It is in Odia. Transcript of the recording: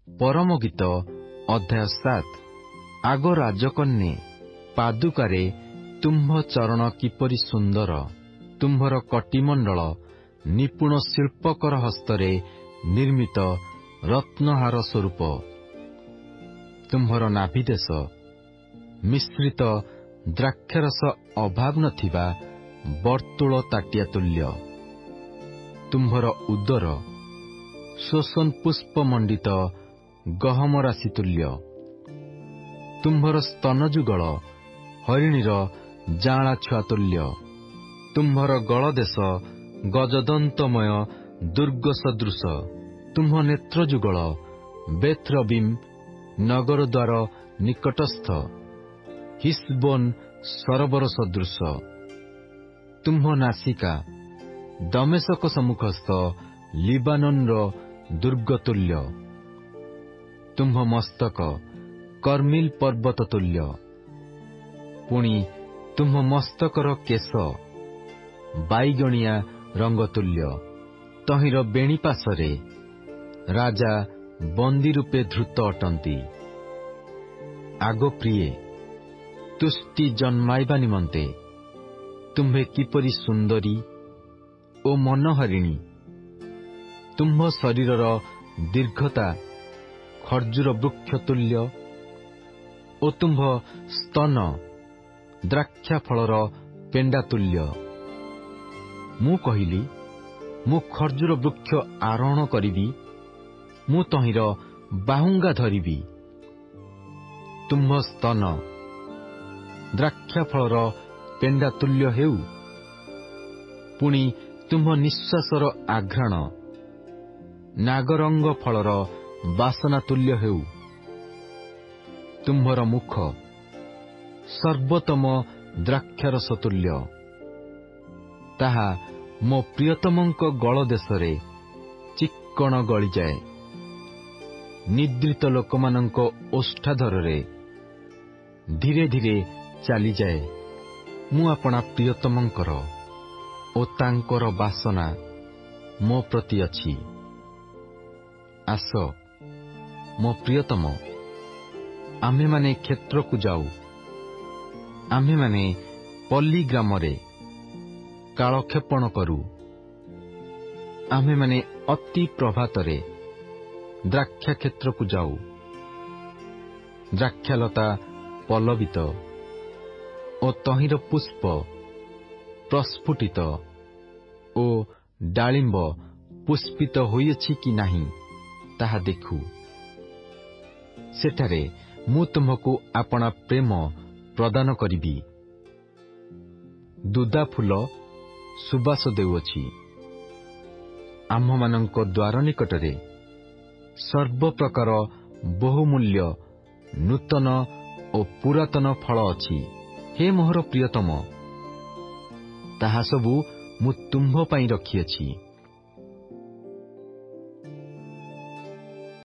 ପରମ ଗୀତ ଅଧ୍ୟାୟ 7। ଆଗ ରାଜକନ୍ୟା ପାଦୁକାରେ ତୁମ୍ଭ ଚରଣ କିପରି ସୁନ୍ଦର, ତୁମ୍ଭର କଟିମଣ୍ଡଳ ନିପୁଣ ଶିଳ୍ପକର ହସ୍ତରେ ନିର୍ମିତ ରତ୍ନହାର ସ୍ୱରୂପ। ତୁମ୍ଭର ନାଭିଦେଶ ମିଶ୍ରିତ ଦ୍ରାକ୍ଷାରସ ଅଭାବ ନଥିବା ବର୍ତ୍ତୁଳ ତାଟିଆ ତୁଲ୍ୟ। ତୁମ୍ଭର ଉଦର ଶୋଷଣ ପୁଷ୍ପମଣ୍ଡିତ ଗହମ ରାଶି ତୁଲ୍ୟ। ତୁମ୍ଭର ସ୍ତନ ଯୁଗଳ ହରିଣୀର ଜାଁଳା ଛୁଆ ତୁଲ୍ୟ। ତୁମ୍ଭର ଗଳଦେଶ ଗଜଦନ୍ତମୟ ଦୁର୍ଗ ସଦୃଶ। ତୁମ୍ଭ ନେତ୍ର ଯୁଗଳ ବେଥ୍ରବିମ୍ ନଗର ଦ୍ୱାର ନିକଟସ୍ଥ ହିସବୋନ୍ ସରୋବର ସଦୃଶ। ତୁମ୍ଭ ନାସିକା ଦମେଶକ ସମ୍ମୁଖସ୍ଥ ଲିବାନୋନର ଦୁର୍ଗ ତୁଲ୍ୟ। ତୁମ୍ଭ ମସ୍ତକ କର୍ମିଲ ପର୍ବତ ତୁଲ୍ୟ। ପୁଣି ତୁମ୍ଭ ମସ୍ତକର କେଶ ବାଇଗଣିଆ ରଙ୍ଗ ତୁଲ୍ୟ। ତହିଁର ବେଣିପାଶରେ ରାଜା ବନ୍ଦୀ ରୂପେ ଧୃତ ଅଟନ୍ତି। ଆଗ ପ୍ରିୟେ, ତୁଷ୍ଟି ଜନ୍ମାଇବା ନିମନ୍ତେ ତୁମ୍ଭେ କିପରି ସୁନ୍ଦରୀ ଓ ମନୋହରିଣୀ। ତୁମ୍ଭ ଶରୀରର ଦୀର୍ଘତା ଖର୍ଜୁର ବୃକ୍ଷ ତୁଲ୍ୟ ଓ ତୁମ୍ଭ ସ୍ତନ ଦ୍ରାକ୍ଷା ଫଳର ପେଣ୍ଡା ତୁଲ୍ୟ। ମୁଁ କହିଲି, ମୁଁ ଖର୍ଜୁର ବୃକ୍ଷ ଆରୋହଣ କରିବି, ମୁଁ ତହିଁର ବାହୁଙ୍ଗା ଧରିବି। ତୁମ୍ଭ ସ୍ତନ ଦ୍ରାକ୍ଷା ଫଳର ପେଣ୍ଡା ତୁଲ୍ୟ ହେଉ। ପୁଣି ତୁମ୍ଭ ନିଃଶ୍ୱାସର ଆଘ୍ରାଣ ନାଗରଙ୍ଗ ଫଳର ବାସନା ତୁଲ୍ୟ ହେଉ। ତୁମ୍ଭର ମୁଖ ସର୍ବୋତ୍ତମ ଦ୍ରାକ୍ଷାରସ ତୁଲ୍ୟ। ତାହା ମୋ ପ୍ରିୟତମଙ୍କ ଗଳଦେଶରେ ଚିକ୍କଣ ଗଳିଯାଏ। ନିଦ୍ରିତ ଲୋକମାନଙ୍କ ଓଷ୍ଠାଧରରେ ଧୀରେ ଧୀରେ ଚାଲିଯାଏ। ମୁଁ ଆପଣା ପ୍ରିୟତମଙ୍କର ଓ ତାଙ୍କର ବାସନା ମୋ ପ୍ରତି ଅଛି। ଆସ ମୋ ପ୍ରିୟତମ, ଆମ୍ଭେମାନେ କ୍ଷେତ୍ରକୁ ଯାଉ। ଆମ୍ଭେମାନେ ପଲ୍ଲୀ ଗ୍ରାମରେ କାଳକ୍ଷେପଣ କରୁ। ଆମ୍ଭେମାନେ ଅତି ପ୍ରଭାତରେ ଦ୍ରାକ୍ଷା କ୍ଷେତ୍ରକୁ ଯାଉ। ଦ୍ରାକ୍ଷାଲତା ପଲ୍ଲବିତ ଓ ତହିଁର ପୁଷ୍ପ ପ୍ରସ୍ଫୁଟିତ ଓ ଡାଳିମ୍ବ ପୁଷ୍ପିତ ହୋଇଅଛି କି ନାହିଁ ତାହା ଦେଖୁ। ସେଠାରେ ମୁଁ ତୁମକୁ ଆପଣା ପ୍ରେମ ପ୍ରଦାନ କରିବି। ଦୁଦା ଫୁଲ ସୁବାସ ଦେଉଅଛି। ଆମ୍ଭମାନଙ୍କ ଦ୍ୱାର ନିକଟରେ ସର୍ବପ୍ରକାର ବହୁମୂଲ୍ୟ ନୂତନ ଓ ପୁରାତନ ଫଳ ଅଛି। ହେ ମୋହର ପ୍ରିୟତମ, ତାହା ସବୁ ମୁଁ ତୁମ୍ଭ ପାଇଁ ରଖିଅଛି।